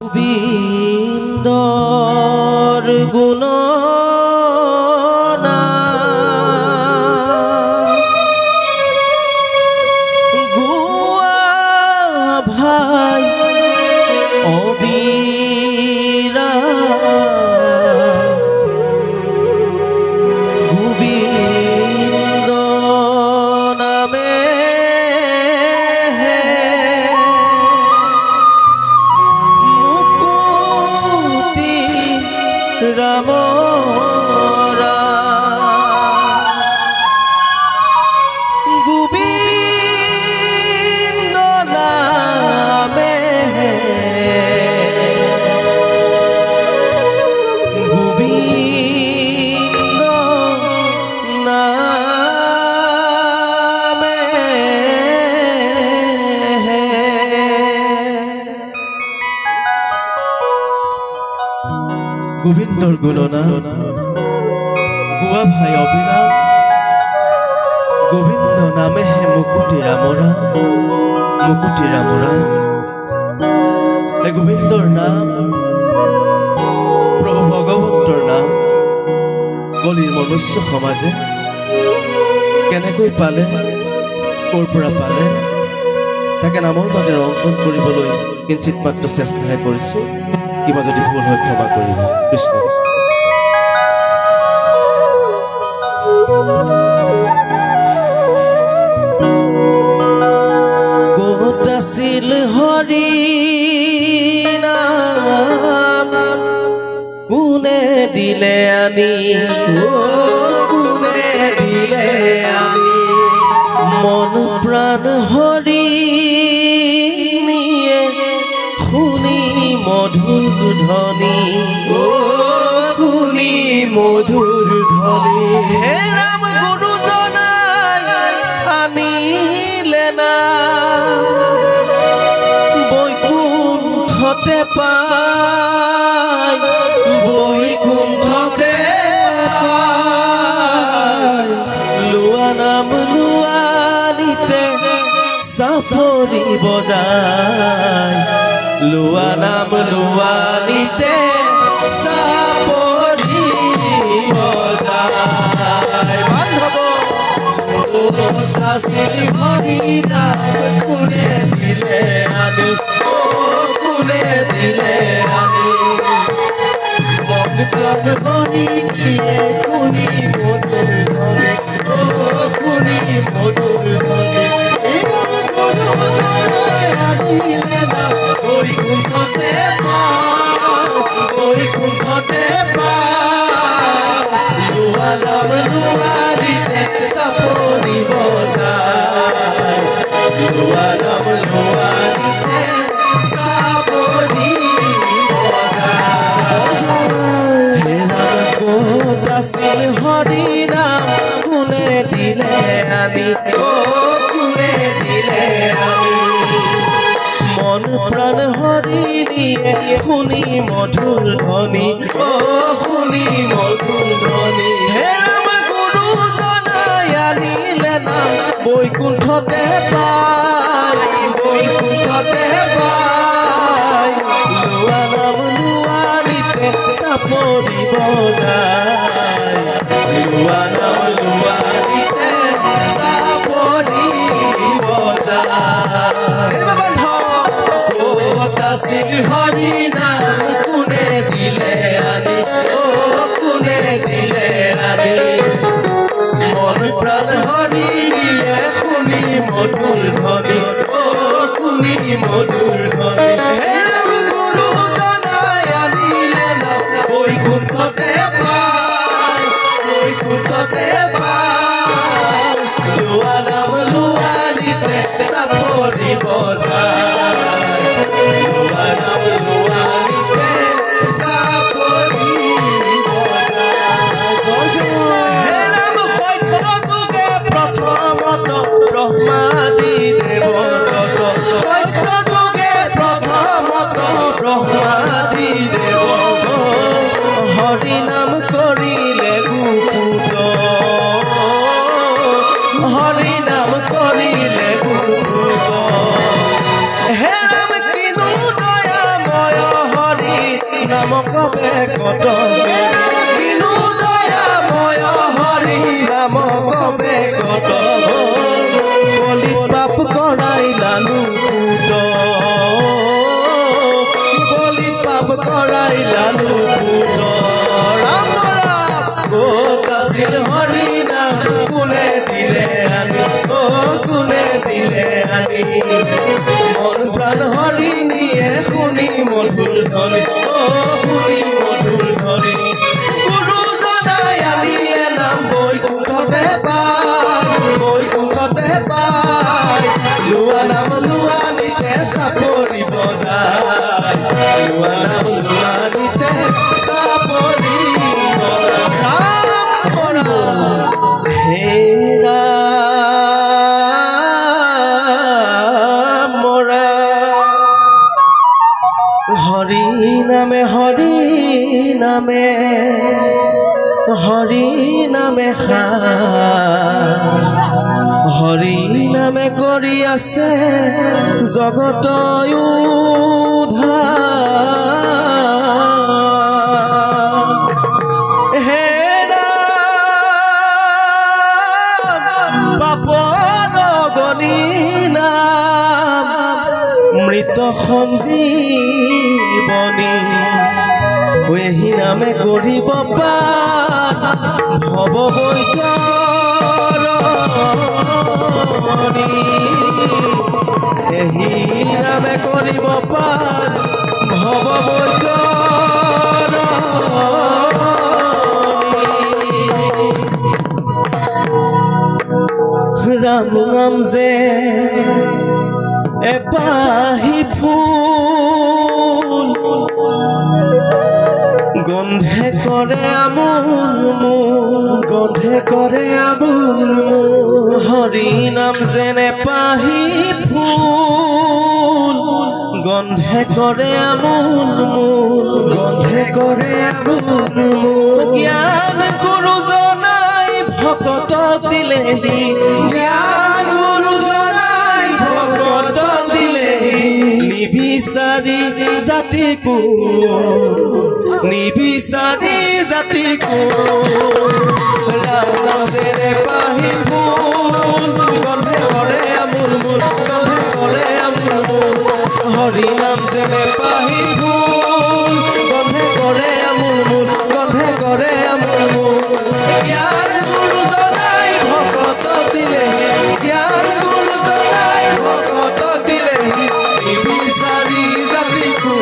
গোবিন্দৰ গুণ গোৱা ভাই অবিৰা গোবিন্দ নামে ৰাম গোবিন্দ নামে গোবিন্দ নামে গোবিন্দৰ গুণনা গোৱা ভাই অবিৰাম গোবিন্দ নামে হে মুকুটি ৰামৰা এই গোবিন্দৰ নাম প্ৰভু ভগৱন্তৰ নাম কলিৰ মনুষ্য সমাজে কেনেকৈ পালে ক'ৰ পৰা পালে তাকে নামৰ মাজেৰে অংকন কৰিবলৈ কিঞ্চিত মাত্ৰ চেষ্টাহে কৰিছোঁ কিবা যদি ভুল হয় ক্ষমা কৰিব কৃষ্ণ ক'ত আছিল হৰি নাম কোনে দিলে আনি মন প্ৰাণ হৰি নিয়ে শুনি মধুৰ ধ্বনি শুনি মধুৰ ধ্বনি হে ৰাম গুৰুজনাই আনিলে নাম বৈকুণ্ঠতে পায় বৈকুণ্ঠতে পায় লোৱা নাম লোৱানিতে চাপৰি বজায় লোৱা নাম লোৱানিতে চাপৰি বজায় বান্ধৱ আছিল হৰি নাম কোনে দিলে আনি কোনে দিলে আনি মন প্ৰাণ হৰি নিয়ে শুনি মধুৰ ধ্বনি শুনি মধুৰ ধ্বনি বৈকুণ্ঠতে লোৱা নাম লোৱানিতে চাপৰি বজায় লোৱা নাম লোৱানিতে চাপৰি বজায় হে ৰাম ক'ত আছিল হৰি নাম কোনে দিলে আনি কোনে দিলে আনি মন প্ৰাণ হৰি নিয়ে শুনি মধুৰ ধ্বনি শুনি মধুৰ ধ্বনি হে ৰাম গুৰুজনাই আনিলে নাম বৈকুণ্ঠতে পায় বৈকুণ্ঠতে পায় লোৱা নাম লোৱানিতে চাপৰি বজায় লোৱা নাম লোৱানিতে চাপৰি বজায় আছিল হৰি নাম কোনে দিলে আনি কোনে দিলে আনি মন প্ৰাণ হৰি নিয়ে শুনি মধুৰ ধ্বনি শুনি মধুৰ ধ্বনি হে ৰাম গুৰুজনাই আনিলে নাম বৈকুণ্ঠতে পায় বৈকুণ্ঠতে পায় লোৱা নাম লোৱানিতে চাপৰি বজায় লোৱা নাম লোৱানিতে চাপৰি বজায় হে ৰাম সত্য যুগে প্ৰথমত ব্ৰহ্মাদি দেৱ যত সত্য যুগে প্ৰথমত ব্ৰহ্মাদি দেৱ হৰি নাম কৰিলে গুপুত হৰি নাম কৰিলে গুপুত হে ৰাম কিনো দয়াময় নাম কবে কত দিনু দয়াময় হৰি নাম কবে কত কলিত পাপ কৰাই লালু পুত কলিত পাপ কৰাই লালু পুত ৰাম ৰাম ক'ত আছিল হৰি নাম কোনে দিলে আনি কোনে দিলে আনি মন প্ৰাণ হৰি নিয়ে শুনি মধুৰ ধ্বনি শুনি মধুৰ ধ্বনি গুৰুজনাই আনিলে নাম বৈকুণ্ঠতে পায় লোৱা নাম লোৱানিতে চাপৰি বজায় লোৱা নাম লোৱানিতে চাপৰি বজায় হে হৰি নামে হৰি নামে কৰি আছে জগত উদ্ধাৰ হে পাপৰ গণি নাম মৃত সঞ্জীৱনী এহি নামে কৰিব পাৰ ভৱ বৈতৰণী এহি নামে কৰিব পাৰ ভৱ বৈতৰণী ৰাম নাম যে এপাহি ফুল গন্ধে কৰে আমোল হৰি নাম যেনে পাহি ফুল গন্ধে কৰে আমোল জ্ঞান গুৰুজনাই ভকতক দিলেহি জ্ঞান গুৰুজনাই ভকতক দিলেহি নিবিচাৰি জাতিকো ৰাম নাম যেনে পাহি ফুল গন্ধে কৰে আমোল হৰি নাম যেনে পাহি ফুল গন্ধে কৰে আমোল জ্ঞান গুৰুজনাই ভকতক দিলেহি জ্ঞান গুৰুজনাই ভকতক দিলেহি নিবিচাৰি জাতিকো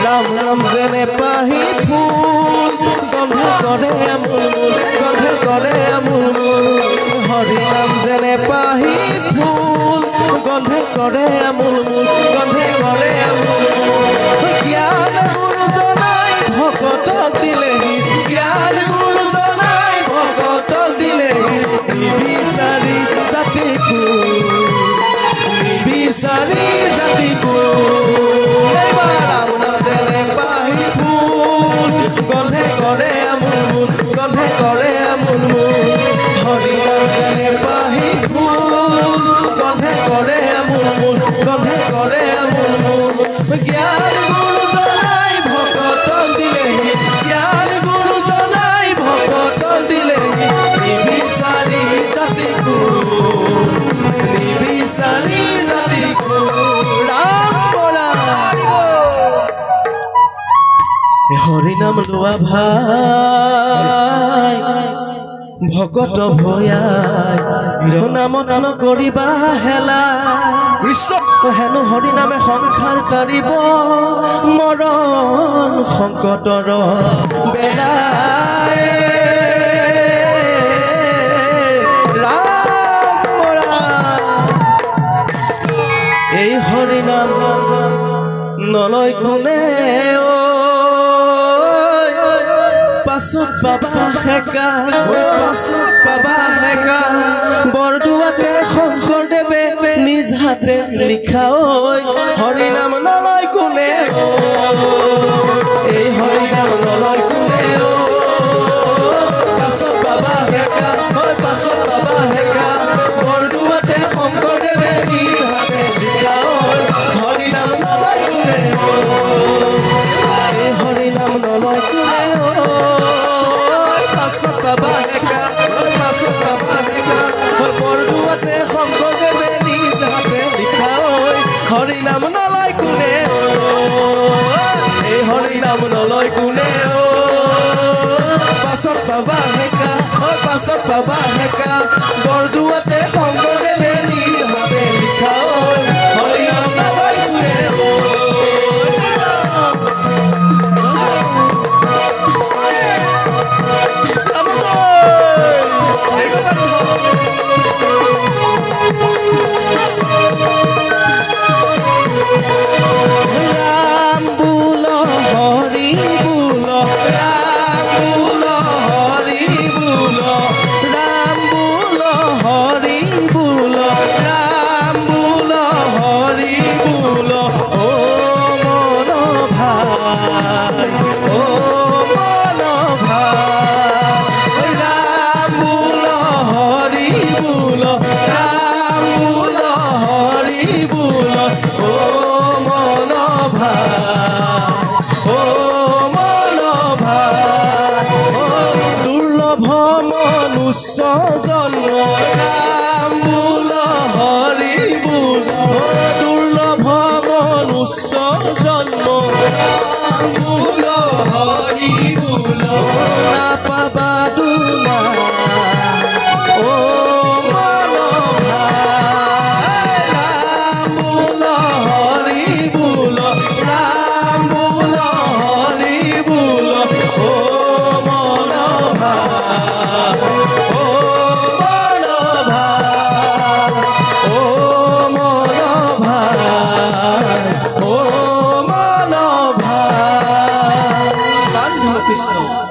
ৰাম নাম যেনে পাহি ফুল গন্ধে কৰে আমোল হৰি নাম যেনে পাহি ফুল গন্ধে কৰে আমোল জ্ঞান গুৰুজনাই ভকতক দিলেহি জ্ঞান গুৰুজনাই ভকতক দিলেহি নিবিচাৰি জাতিকো ৰাম নাম যেনে পাহি ফুল গন্ধে কৰে আমোল হৰি নাম যেনে পাহি ফুল গন্ধে কৰে আমোল জ্ঞান গুৰুজনাই ভকতক দিলেহি নিবিচাৰি জাতিকো হৰি নাম লোৱা ভাই ভকত ভয়াই নামত নকৰিবা হেলা কৃষ্ণ হেনো হৰি নামে সংসাৰ তাৰিব মৰণ সংকটৰ বেলাই এই হৰি নাম নলয় কোনে পাছত পাবা হেকা বৰদুৱাতে শংকৰদেৱে নিজ হাতে লিখা হৰি নাম নলয় কোনে এই হৰি নাম নলয় কোনে পাছত পাবা হেকা বৰদুৱাতে শংকৰদেৱে নিজ হাতে লিখা হৰি নাম নলয় কোনে এই হৰি নাম নলয় কোনে পাছত পাবা হেকা পাছত পাবা হেকা বৰদুৱাতে শংকৰদেৱে নিজ হাতে লিখা হৰি নাম নলয় কোনে জন্ম নাম বোল হৰি বোল দুৰ্লভ মনুষ্য জন্ম নাম বোল হৰি বোল নাপাবা দুনা ও মানভা নাম বোল হৰি বোল নাম বোল হৰি বোল ও মানভা Krishna